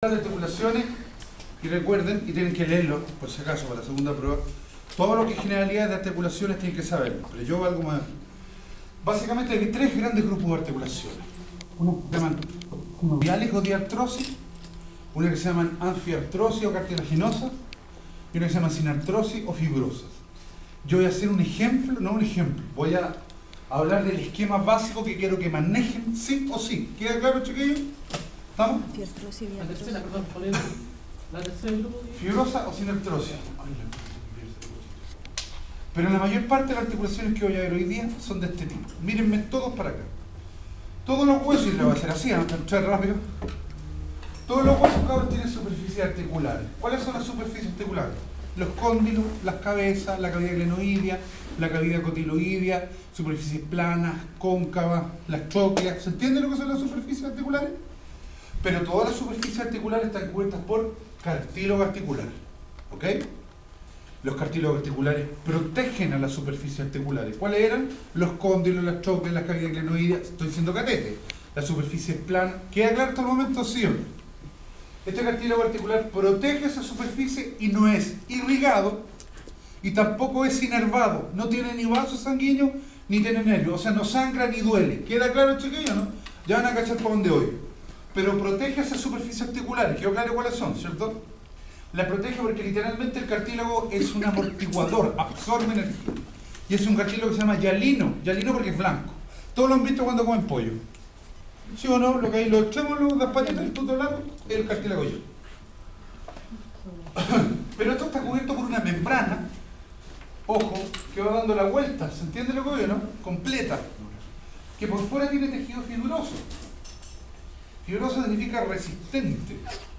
Las articulaciones, y recuerden, y tienen que leerlo, por si acaso, para la segunda prueba, todo lo que es generalidades de articulaciones tienen que saberlo, pero yo algo más. Básicamente hay tres grandes grupos de articulaciones. Uno se llaman viales o diartrosis, una que se llaman anfiartrosis o cartilaginosa, y una que se llama sinartrosis o fibrosas. Yo voy a hacer un ejemplo, no un ejemplo, voy a hablar del esquema básico que quiero que manejen sí o sí. ¿Queda claro, chiquillos? ¿Estamos? La tercera, perdón, ¿cuál es la tercera grupo? Fibrosa o sinartrosis. Pero la mayor parte de las articulaciones que voy a ver hoy día son de este tipo. Mírenme todos para acá. Todos los huesos, y lo voy a hacer así, ¿no? Rápido. Todos los huesos, cabros, tienen superficies articulares. ¿Cuáles son las superficies articulares? Los cóndilos, las cabezas, la cavidad glenoidea, la cavidad cotiloidea, superficies planas, cóncavas, las trócleas. ¿Se entiende lo que son las superficies articulares? Pero todas las superficies articulares están cubiertas por cartílago articular. ¿Ok? Los cartílagos articulares protegen a las superficies articulares. ¿Cuáles eran? Los cóndilos, las trócleas, las cavidades glenoideas. Estoy diciendo catete. Las superficies planas. ¿Queda claro hasta el momento? ¿Sí o no? Este cartílago articular protege esa superficie y no es irrigado y tampoco es inervado. No tiene ni vasos sanguíneos ni tiene nervios. O sea, no sangra ni duele. ¿Queda claro, chiquillos, no? Ya van a cachar por dónde voy. Pero protege esas superficies articulares. ¿Quedó claro cuáles son, cierto? La protege porque literalmente el cartílago es un amortiguador, absorbe energía. Y es un cartílago que se llama hialino. Hialino porque es blanco. Todos lo han visto cuando comen pollo. ¿Sí o no? Lo que hay los extremos, las paredes, el tuto largo, es el cartílago hialino. Pero esto está cubierto por una membrana, ojo, que va dando la vuelta. ¿Se entiende lo que veo, no? Completa. Que por fuera tiene tejido fibroso. Fibroso significa resistente.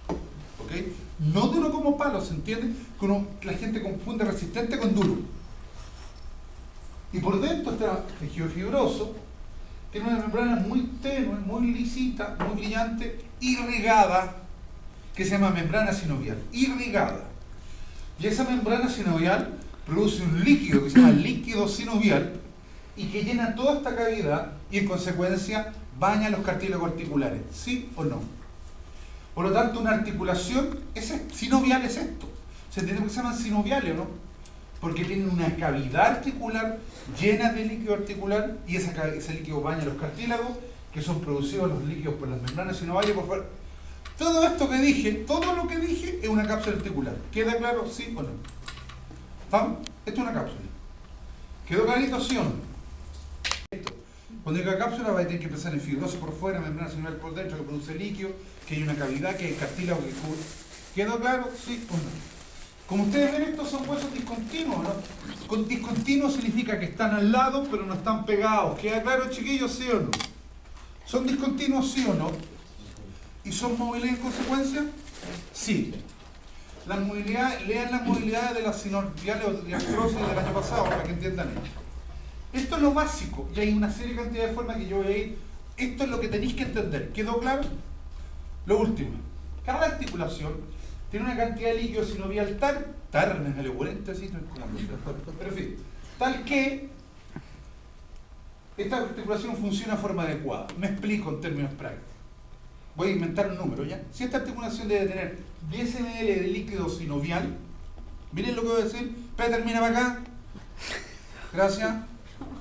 ¿Ok? No duro como palo, ¿se entiende? Que la gente confunde resistente con duro. Y por dentro está tejido fibroso, tiene una membrana muy tenue, muy lisita, muy brillante, irrigada, que se llama membrana sinovial. Irrigada. Y esa membrana sinovial produce un líquido que se llama líquido sinovial y que llena toda esta cavidad y en consecuencia baña los cartílagos articulares. ¿Sí o no? Por lo tanto, una articulación sinovial es esto. ¿Se entiende por qué se llaman sinoviales o no? Porque tienen una cavidad articular llena de líquido articular y ese líquido baña los cartílagos, que son producidos los líquidos por las membranas sinoviales por fuera. Todo esto que dije, todo lo que dije es una cápsula articular. ¿Queda claro? ¿Sí o no? ¿Estamos? Esto es una cápsula. ¿Quedó clarito, sí o no? Esto. Cuando diga cápsula va a tener que empezar en fibroso por fuera, membrana sinovial por dentro, que produce líquido, que hay una cavidad, que hay cartílago que cubre. ¿Quedó claro? ¿Sí o no? Como ustedes ven, estos son huesos discontinuos, ¿no? Con discontinuo significa que están al lado, pero no están pegados. ¿Queda claro, chiquillos, sí o no? ¿Son discontinuos, sí o no? ¿Y son móviles en consecuencia? Sí. La movilidad, lean las movilidades de las sinoviales o diartrosis del año pasado, para que entiendan esto. Esto es lo básico, y hay una serie de cantidad de formas que yo voy a ir. Esto es lo que tenéis que entender. ¿Quedó claro? Lo último. Cada articulación tiene una cantidad de líquido sinovial tal, me sale volente así, pero en fin, tal que esta articulación funciona de forma adecuada. Me explico en términos prácticos. Voy a inventar un número, ¿ya? Si esta articulación debe tener 10 ml de líquido sinovial, miren lo que voy a decir. Espera, termina para acá. Gracias.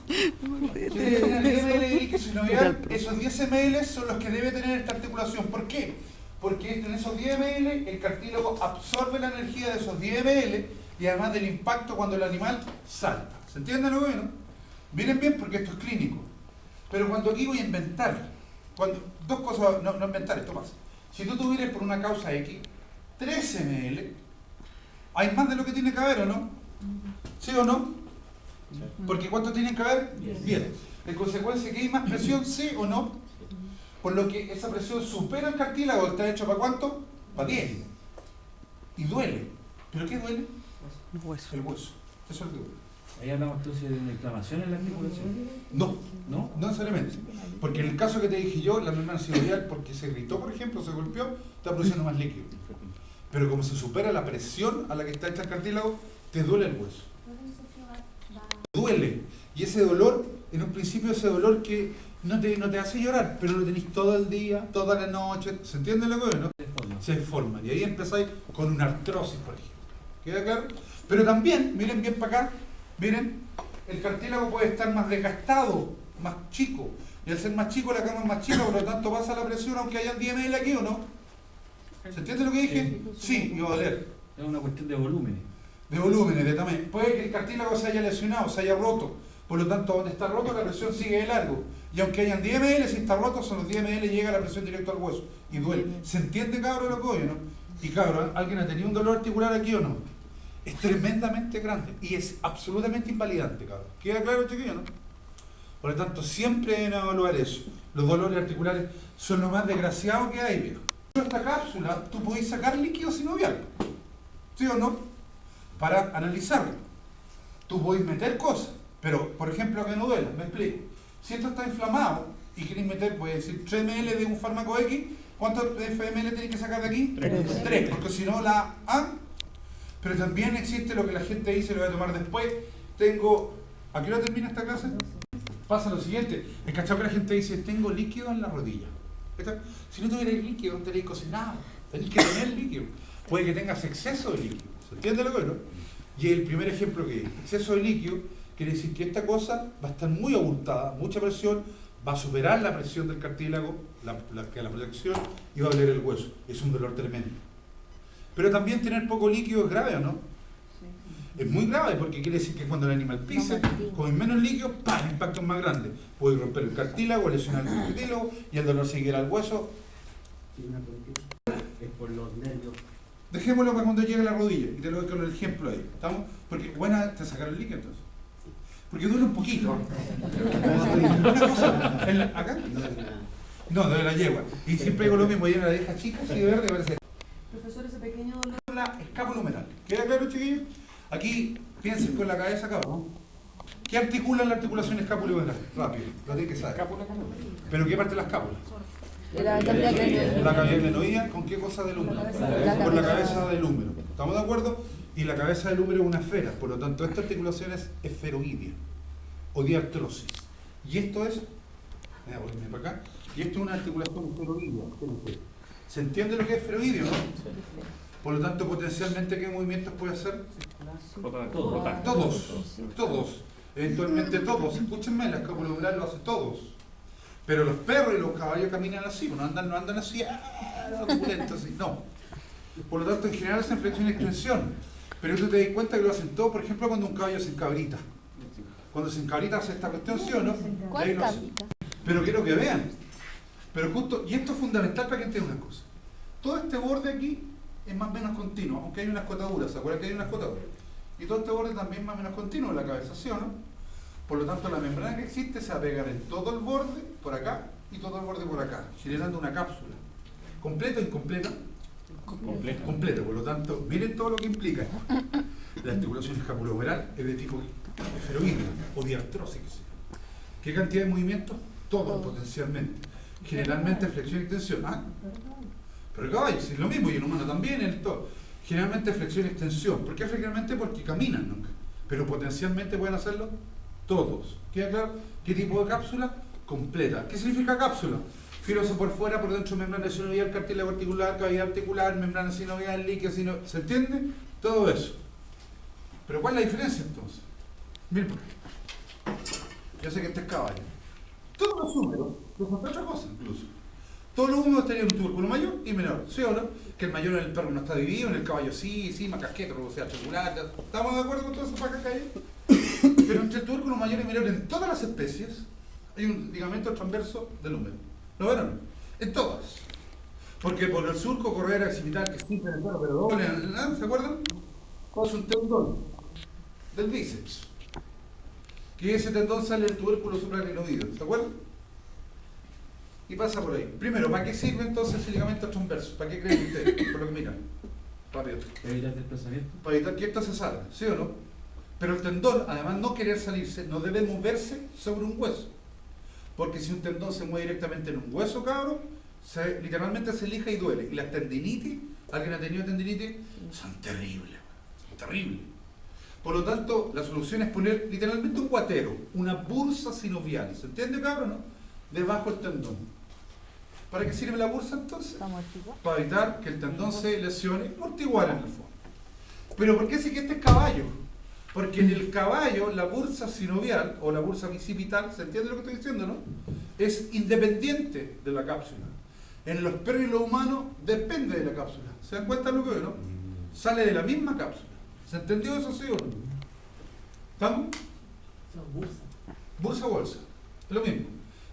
Si debe tener 10 ml de líquido sinovial, esos 10 ml son los que debe tener esta articulación. ¿Por qué? Porque en esos 10 ml el cartílago absorbe la energía de esos 10 ml y además del impacto cuando el animal salta. ¿Se entiende lo bueno? Miren bien porque esto es clínico. Pero cuando aquí voy a inventar, dos cosas, no inventar, esto pasa. Si tú tuvieras por una causa X 13 ml, hay más de lo que tiene que haber, ¿o no? ¿Sí o no? Porque ¿cuánto tiene que haber? 10. En consecuencia, ¿que hay más presión? ¿Sí o no? Por lo que esa presión supera el cartílago, ¿está hecho para cuánto? Para 10. Y duele. ¿Pero qué duele? El hueso. Eso es lo que duele. ¿Ahí hablamos entonces de una inflamación en la articulación? No, no necesariamente. Porque en el caso que te dije yo, la membrana sinovial, porque se irritó, por ejemplo, se golpeó, está produciendo más líquido. Pero como se supera la presión a la que está hecha el cartílago, te duele el hueso. Duele. Y ese dolor, en un principio ese dolor que no te hace llorar, pero lo tenéis todo el día, toda la noche. ¿Se entiende lo que es, no? Se deforman. Y ahí empezáis con una artrosis, por ejemplo. ¿Queda claro? Pero también, miren bien para acá, miren, el cartílago puede estar más desgastado, más chico. Y al ser más chico, la cama es más chica, por lo tanto pasa la presión aunque haya 10 ml aquí, ¿o no? ¿Se entiende lo que dije? Sí, iba a doler. Es una cuestión de volúmenes. De volúmenes, de tamaño. Puede que el cartílago se haya lesionado, se haya roto. Por lo tanto, donde está roto, la presión sigue de largo. Y aunque hayan 10 ml, si está roto, son los 10 ml, llega la presión directo al hueso. Y duele. ¿Se entiende, cabrón, lo que oye, no? Y cabrón, ¿alguien ha tenido un dolor articular aquí o no? Es tremendamente grande. Y es absolutamente invalidante, cabrón. ¿Queda claro, chiquillo, no? Por lo tanto, siempre deben evaluar eso. Los dolores articulares son lo más desgraciado que hay, viejo. En esta cápsula, tú podés sacar líquido sinovial. ¿Sí o no? Para analizarlo. Tú podés meter cosas. Pero, por ejemplo, que no duela, me explico. Si esto está inflamado y queréis meter, puede decir 3 ml de un fármaco X, ¿cuántos ml tenéis que sacar de aquí? 3, porque si no la A. Pero también existe lo que la gente dice, lo voy a tomar después. ¿A qué hora termina esta clase? Pasa lo siguiente, es cachado que la gente dice, tengo líquido en la rodilla. Si no tuvierais líquido, no estaréis cocinado. Tenéis que tener líquido. Puede que tengas exceso de líquido. ¿Se entiende lo que no? Y el primer ejemplo que es exceso de líquido, quiere decir que esta cosa va a estar muy abultada, mucha presión, va a superar la presión del cartílago, la protección, y va a doler el hueso. Es un dolor tremendo. Pero también tener poco líquido es grave, ¿o no? Es muy grave porque quiere decir que cuando el animal pisa, con menos líquido, ¡pam!, el impacto es más grande. Puede romper el cartílago, lesionar el cartílago y el dolor seguirá al hueso. Es por los nervios. Dejémoslo para cuando llegue a la rodilla y te lo doy con el ejemplo ahí. ¿Estamos? Porque buena te sacaron el líquido entonces. Porque duele un poquito. Una cosa, ¿acá? No, de la yegua. Y siempre digo lo mismo, y en la deja chica, así de verde, parece. Profesor, ese pequeño dolor. La escapulohumeral. ¿Queda claro, chiquillos? Aquí, piensen con la cabeza acá, ¿no? ¿Qué articula la articulación escapulohumeral? Rápido, lo tiene que saber. ¿Pero qué parte de la escápula? La cavidad glenoidea, ¿con qué cosa del húmero? Con la cabeza del húmero. ¿Estamos de acuerdo? Y la cabeza del húmero es una esfera, por lo tanto esta articulación es esferoidea o diartrosis. Y esto es, voy para acá, y esto es una articulación esferoidea. ¿Se entiende lo que es esferoideo, no? Por lo tanto, potencialmente, ¿qué movimientos puede hacer? Todos. Eventualmente todos. Escúchenme, la escapulohumeral lo hace todos. Pero los perros y los caballos caminan así, no andan así, así, no. Por lo tanto, en general hacen flexión y extensión. Pero tú te das cuenta que lo hacen todo, por ejemplo, cuando un caballo se encabrita. Cuando se encabrita hace esta cuestión, ¿sí o no? ¿Cuál cabrita? Pero quiero que vean. Pero justo, y esto es fundamental para que entiendan una cosa. Todo este borde aquí es más o menos continuo, aunque hay unas cotaduras, ¿se acuerdan que hay unas cotaduras? Y todo este borde también es más o menos continuo en la cabeza, ¿sí o no? Por lo tanto, la membrana que existe se va a pegar en todo el borde, por acá, y todo el borde por acá, generando una cápsula. ¿Completa o incompleta? Completa. Por lo tanto, miren todo lo que implica. La articulación escapulohumeral es de tipo esferoidea o diartrosis. ¿Qué cantidad de movimientos? Todos, potencialmente. Generalmente flexión y extensión. Pero el caballo, si es lo mismo, y el humano también, el todo. Generalmente flexión y extensión. ¿Por qué frecuentemente? Porque caminan nunca. Pero potencialmente pueden hacerlo todos. ¿Queda claro? ¿Qué tipo de cápsula? Completa. ¿Qué significa cápsula? Filoso por fuera, por dentro membrana sinovial, cartílago articular, cavidad articular, membrana sinovial, líquido sinovial. ¿Se entiende? Todo eso. Pero ¿cuál es la diferencia entonces? Miren por acá. Yo sé que este es caballo. Todos los húmeros, son otra cosa incluso. Todos los húmeros tenían un túrculo mayor y menor, ¿sí o no? Que el mayor en el perro no está dividido, en el caballo sí, macasqueta, rugosidad chocolate. ¿Estamos de acuerdo con todo eso para acá calle? Pero entre el túrculo mayor y menor en todas las especies hay un ligamento transverso del húmero. ¿Lo vieron? En todas. Porque por el surco correr occipital que siempre en el perro, pero doble, ¿se acuerdan? Es un tendón del bíceps. Que ese tendón sale del tubérculo supraclinoideo, ¿se acuerdan? Y pasa por ahí. Primero, ¿para qué sirve entonces el ligamento transverso? ¿Para qué creen ustedes? Por lo que miran. Rápido. ¿Para evitar desplazamiento? Para evitar que esto se salga, ¿sí o no? Pero el tendón, además no querer salirse, no debe moverse sobre un hueso. Porque si un tendón se mueve directamente en un hueso, cabrón, literalmente se lija y duele. Y las tendinitis, ¿alguien ha tenido tendinitis? Son terribles. Son terribles. Por lo tanto, la solución es poner literalmente un guatero, una bursa sinovial. ¿Se entiende, cabrón, no? Debajo del tendón. ¿Para qué sirve la bursa entonces? Está amortiguado. Para evitar que el tendón se lesione, amortiguar en el fondo. Pero ¿por qué sí que este es caballo? Porque en el caballo la bursa sinovial o la bursa bicipital, ¿se entiende lo que estoy diciendo, no? Es independiente de la cápsula. En los perros y los humanos depende de la cápsula. ¿Se dan cuenta de lo que veo, no? Sale de la misma cápsula. ¿Se entendió eso, sí o no? ¿Estamos? Son bursa. Bursa o bolsa. Es lo mismo.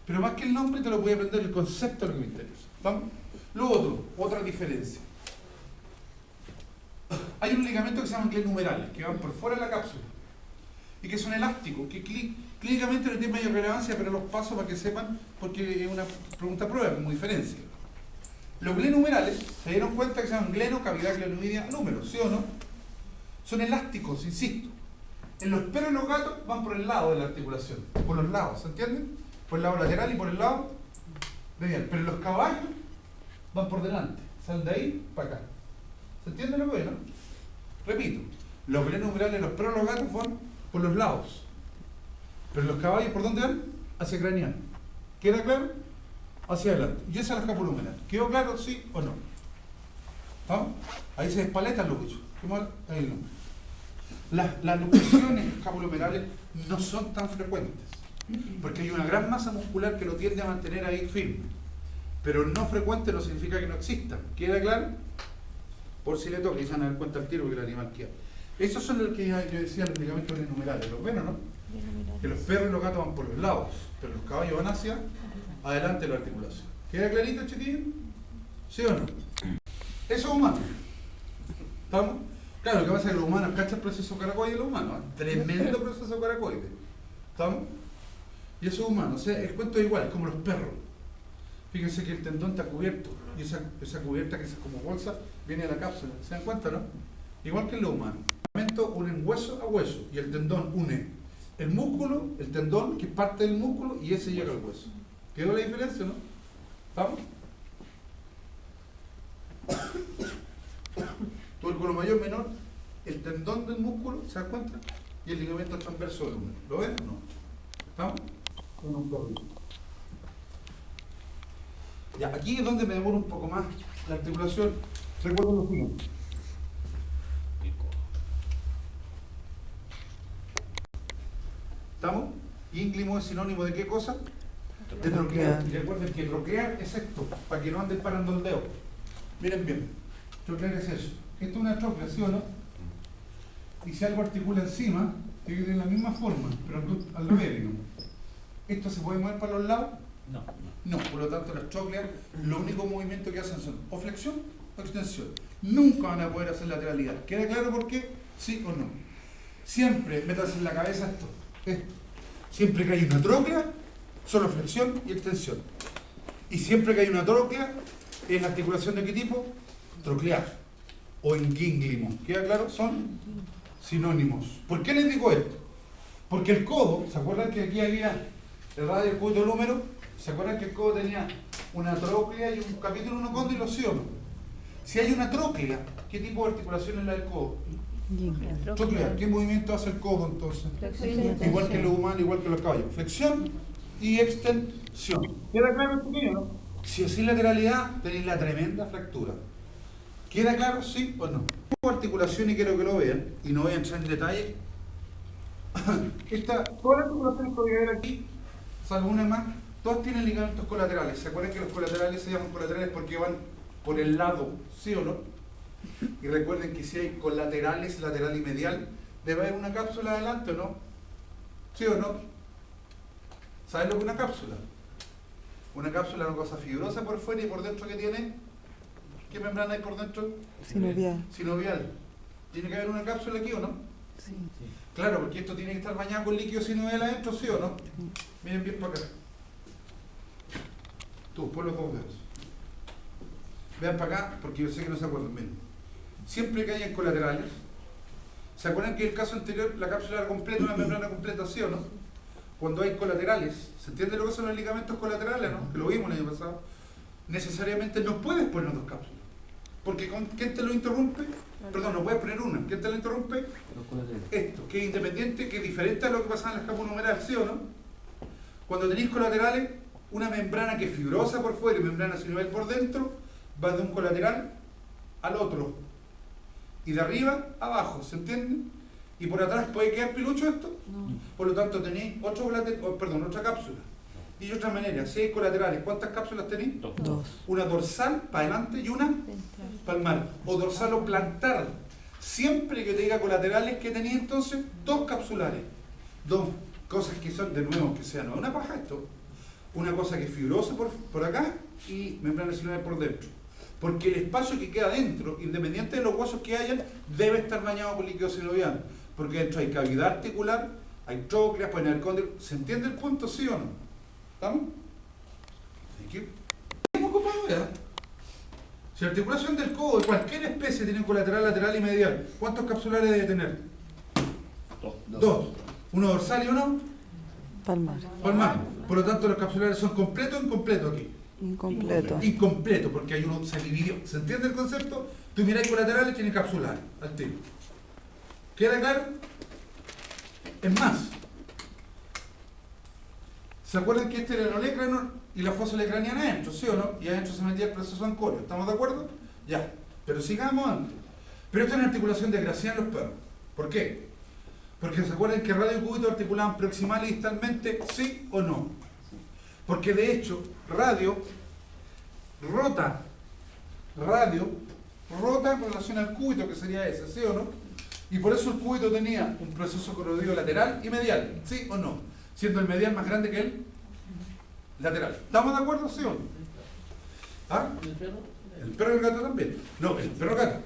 Pero más que el nombre te lo voy a aprender el concepto de lo que me interesa. ¿Vamos? Lo otro, otra diferencia. Hay un ligamento que se llaman glenumerales, que van por fuera de la cápsula y que son elásticos, que clínicamente no tienen mayor relevancia, pero los paso para que sepan, porque es una pregunta prueba, como diferencia. Los glenumerales, se dieron cuenta que se llaman gleno, cavidad glenoidea, números, ¿sí o no? Son elásticos, insisto. En los perros y los gatos van por el lado de la articulación, por los lados, ¿se entienden? Por el lado lateral y por el lado medial. Pero los caballos van por delante, salen de ahí para acá. ¿Se entiende lo que veo, no? Repito, los glenumerales, los perros y los gatos van por los lados. Pero los caballos, ¿por dónde van? Hacia craneal. ¿Queda claro? Hacia adelante. Y esa es la escapulohumeral. ¿Quedó claro, sí o no? ¿Vamos? Ahí se despaletan los bichos. ¿Qué mal? Ahí el nombre. Las luxaciones escapulohumerales no son tan frecuentes, porque hay una gran masa muscular que lo tiende a mantener ahí firme. Pero no frecuente no significa que no exista. ¿Queda claro? Por si le toca, y se van a dar cuenta al tiro que el animal queda. Esos son los que yo decía, los ligamentos glenumerales. ¿Los ven o no? Que los perros y los gatos van por los lados, pero los caballos van hacia adelante de la articulación. ¿Queda clarito, chiquillo? ¿Sí o no? Eso es humano. ¿Estamos? Claro, lo que pasa es que los humanos cachan el proceso caracoide de los humanos. Tremendo proceso caracoide. ¿Estamos? Y eso es humano. O sea, el cuento es igual, es como los perros. Fíjense que el tendón está cubierto y esa cubierta que es como bolsa viene de la cápsula. ¿Se dan cuenta, no? Igual que en lo humano. El ligamento unen hueso a hueso y el tendón une el músculo, el tendón, que es parte del músculo, y ese llega al hueso. ¿Quedó la diferencia, no? ¿Estamos? Túrculo mayor, menor, el tendón del músculo, ¿se dan cuenta? Y el ligamento transverso del húmero. ¿Lo ven o no? ¿Estamos? Con un problema. Ya, aquí es donde me demoro un poco más la articulación. Recuerdo lo siguiente. ¿Estamos? Ínglimo es sinónimo de qué cosa? De troquear. Y recuerden que troquear es esto, para que no anden parando el dedo. Miren bien, troquear es eso. Esto es una troclea, ¿sí o no? Y si algo articula encima, tiene que tener la misma forma, pero al revés, digamos. ¿Esto se puede mover para los lados? No. No, por lo tanto las trocleas, lo único movimiento que hacen son o flexión o extensión. Nunca van a poder hacer lateralidad. ¿Queda claro por qué? ¿Sí o no? Siempre métanse en la cabeza esto. Siempre que hay una tróclea, solo flexión y extensión. Y siempre que hay una tróclea, ¿es la articulación de qué tipo? Troclear o inguínglimo. ¿Queda claro? Son sinónimos. ¿Por qué les digo esto? Porque el codo, ¿se acuerdan que aquí había el radio, el cúbito, el húmero? ¿Se acuerdan que el codo tenía una tróclea y un capítulo, uno cóndilo, sí o no? Si hay una tróclea, ¿qué tipo de articulación es la del codo? Troclear. ¿Qué movimiento hace el codo entonces? Igual que los humanos, igual que los caballos. Flexión y extensión. ¿Queda claro, chiquillo, no? Si así lateralidad, tenéis la tremenda fractura. ¿Queda claro, sí o no? Articulación, y quiero que lo vean, y no voy a entrar en detalle. Todas las articulaciones que voy a ver aquí, salvo una más, todas tienen ligamentos colaterales. ¿Se acuerdan que los colaterales se llaman colaterales porque van por el lado, sí o no? Y recuerden que si hay colaterales, lateral y medial, debe haber una cápsula adelante, ¿o no? ¿Sí o no? ¿Saben lo que es una cápsula? Una cápsula es una cosa fibrosa por fuera y por dentro que tiene. ¿Qué membrana hay por dentro? Sinovial. Sinovial. ¿Tiene que haber una cápsula aquí o no? Sí. Claro, porque esto tiene que estar bañado con líquido sinovial adentro, ¿sí o no? Miren bien para acá. Tú, pon los dos dedos. Vean para acá, porque yo sé que no se acuerdan bien. Siempre que hayan colaterales, ¿se acuerdan que en el caso anterior la cápsula era completa, una membrana completa, sí o no? Cuando hay colaterales, ¿se entiende lo que son los ligamentos colaterales, no? Que lo vimos el año pasado. Necesariamente no puedes poner dos cápsulas. Porque ¿quién te lo interrumpe? Perdón, no puedes poner una. ¿Quién te lo interrumpe? Esto, que es independiente, que es diferente a lo que pasa en la escapulohumeral, ¿sí o no? Cuando tenéis colaterales, una membrana que es fibrosa por fuera y membrana sinovial por dentro, va de un colateral al otro. Y de arriba a abajo, ¿se entiende? Y por atrás puede quedar pilucho esto. No. Por lo tanto tenéis otra cápsula. Y de otra manera, si hay colaterales, ¿cuántas cápsulas tenéis? Dos. Una dorsal para adelante y una palmar. O dorsal o plantar. Siempre que te diga colaterales, que tenéis entonces? Dos capsulares. Dos cosas que son, de nuevo, que sean una paja esto. Una cosa que es fibrosa por acá y membrana sinovial por dentro. Porque el espacio que queda dentro, independiente de los huesos que hayan, debe estar bañado con líquido sinovial. Porque dentro hay cavidad articular, hay trócleas, pueden haber cóndilos. ¿Se entiende el punto, sí o no? ¿Estamos? Hemos ocupado ya. Si la articulación del codo de cualquier especie tiene colateral, lateral y medial, ¿cuántos capsulares debe tener? Dos. Uno dorsal y uno Palmar. palmar. Por lo tanto, los capsulares son completo o incompleto aquí. Incompleto. Incompleto, porque hay uno se dividió. ¿Se entiende el concepto? Tú miras colaterales, tiene capsulares al tiro. ¿Queda claro? Es más, ¿se acuerdan que este era el olecrano y la fosa olecraniana adentro, sí o no? Y adentro se metía el proceso ancorio. ¿Estamos de acuerdo? Ya. Pero sigamos antes. Pero esto es una articulación desgraciada en los perros. ¿Por qué? Porque ¿se acuerdan que radio y cúbito articulaban proximal y distalmente? ¿Sí o no? Porque de hecho, radio rota en relación al cúbito, que sería ese, ¿sí o no? Y por eso el cúbito tenía un proceso corrodivo lateral y medial, ¿sí o no? Siendo el medial más grande que el lateral. ¿Estamos de acuerdo, sí o no? ¿Ah? ¿El perro? El perro y el gato también. No, el perro gato.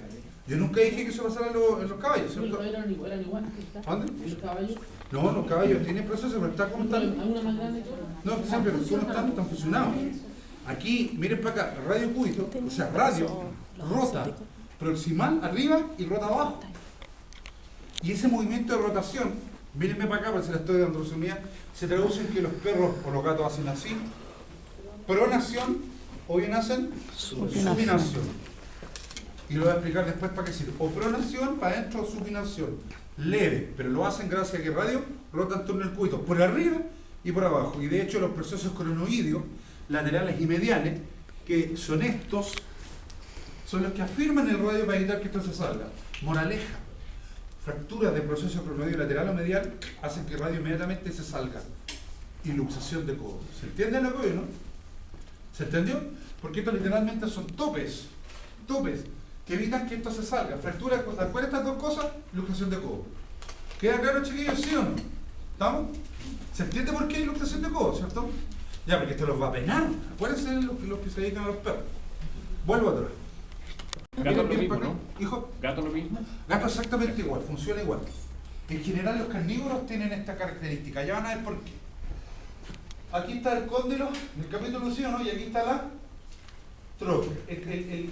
Yo nunca dije que eso pasara en los caballos, Sí, los ¿cierto? caballos eran igual. ¿Dónde? ¿Y los caballos? No, los caballos tienen proceso, pero está como están. ¿Hay una más grande que otra? No, sí, pero tú no están fusionados. Aquí, miren para acá, radio cúbito, o sea, radio rota proximal arriba y rota abajo. Y ese movimiento de rotación, mírenme para acá, para si la estoy dando resumida, se traduce en que los perros o los gatos hacen así, pronación, o bien hacen supinación. Y lo voy a explicar después para qué sirve. O pronación para adentro o supinación. Leve, pero lo hacen gracias a que radio rota en torno al cúbito, por arriba y por abajo. Y de hecho los procesos cronoideos, laterales y mediales, que son estos, son los que afirman el radio para evitar que esto se salga. Moraleja. Fracturas de proceso cronoideo lateral o medial hacen que el radio inmediatamente se salga. Y luxación de codo. ¿Se entiende lo que no? ¿Se entendió? Porque estos literalmente son topes que evitan que esto se salga. Fractura, ¿cuáles de estas dos cosas? Luxación de codo. ¿Queda claro, chiquillos, sí o no? ¿Estamos? ¿Se entiende por qué hay luxación de codo, cierto? Ya, porque esto los va a penar. Acuérdense de los que se dedican a los perros. Vuelvo atrás. Gato lo mismo, para acá. ¿no? Hijo, Gato lo mismo. gato exactamente igual, funciona igual. En general los carnívoros tienen esta característica, ya van a ver por qué. Aquí está el cóndilo, en el capítulo 100, ¿no? Y aquí está la tróquea.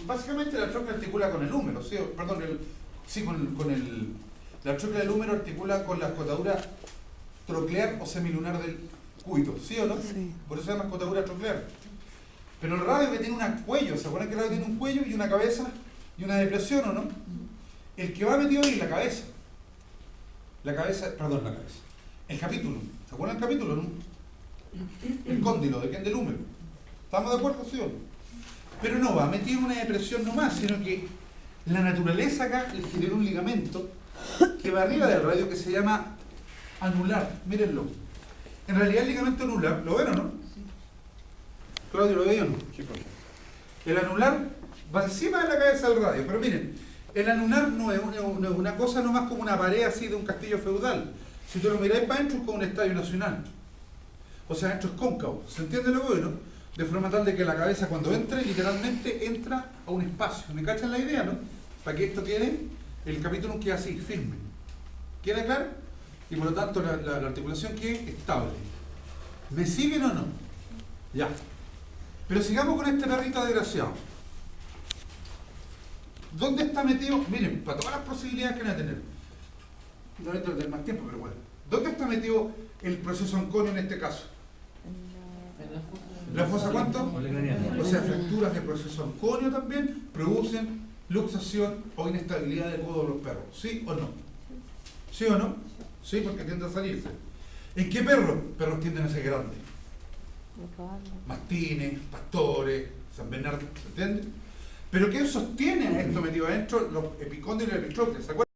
Básicamente la tróquea articula con el húmero, ¿sí? Perdón, la tróquea del húmero articula con la escotadura troclear o semilunar del cúbito, ¿sí o no? Sí. Por eso se llama escotadura troclear. Pero el radio que tiene un cuello, ¿se acuerdan que el radio tiene un cuello y una cabeza y una depresión, o no? El que va metido ahí es la cabeza. La cabeza. El capítulo. ¿Se acuerdan del capítulo, no? El cóndilo, ¿de quién? Del húmero. ¿Estamos de acuerdo, sí o no? Pero no va metido en una depresión nomás, sino que la naturaleza acá le genera un ligamento que va arriba del radio que se llama anular. Mírenlo. En realidad el ligamento anular, ¿lo ven o no? Claudio, ¿lo veía o no? Sí, profe. El anular va encima de la cabeza del radio, pero miren, el anular no es una cosa nomás como una pared así de un castillo feudal. Si tú lo miráis para adentro es como un estadio nacional. O sea, esto es cóncavo. ¿Se entiende lo que no? De forma tal de que la cabeza cuando entre, literalmente entra a un espacio. ¿Me cachan la idea, no? Para que esto quede, el capítulo quede así, firme. ¿Queda claro? Y por lo tanto la articulación quede estable. ¿Me siguen o no? Ya. Pero sigamos con este perrito desgraciado. ¿Dónde está metido? Miren, para todas las posibilidades que van a tener. No voy a tener más tiempo, pero bueno. ¿Dónde está metido el proceso anconio en este caso? ¿La fosa cuánto? O sea, fracturas de proceso anconio también producen luxación o inestabilidad del codo de los perros. ¿Sí o no? ¿Sí o no? Sí, porque tiende a salirse. ¿En qué perros? Perros tienden a ser grandes. mastines, pastores, San Bernardo, ¿se entiende? Pero ¿quién sostiene a esto metido adentro? Los epicóndilos y los epitrócleos, ¿se acuerdan?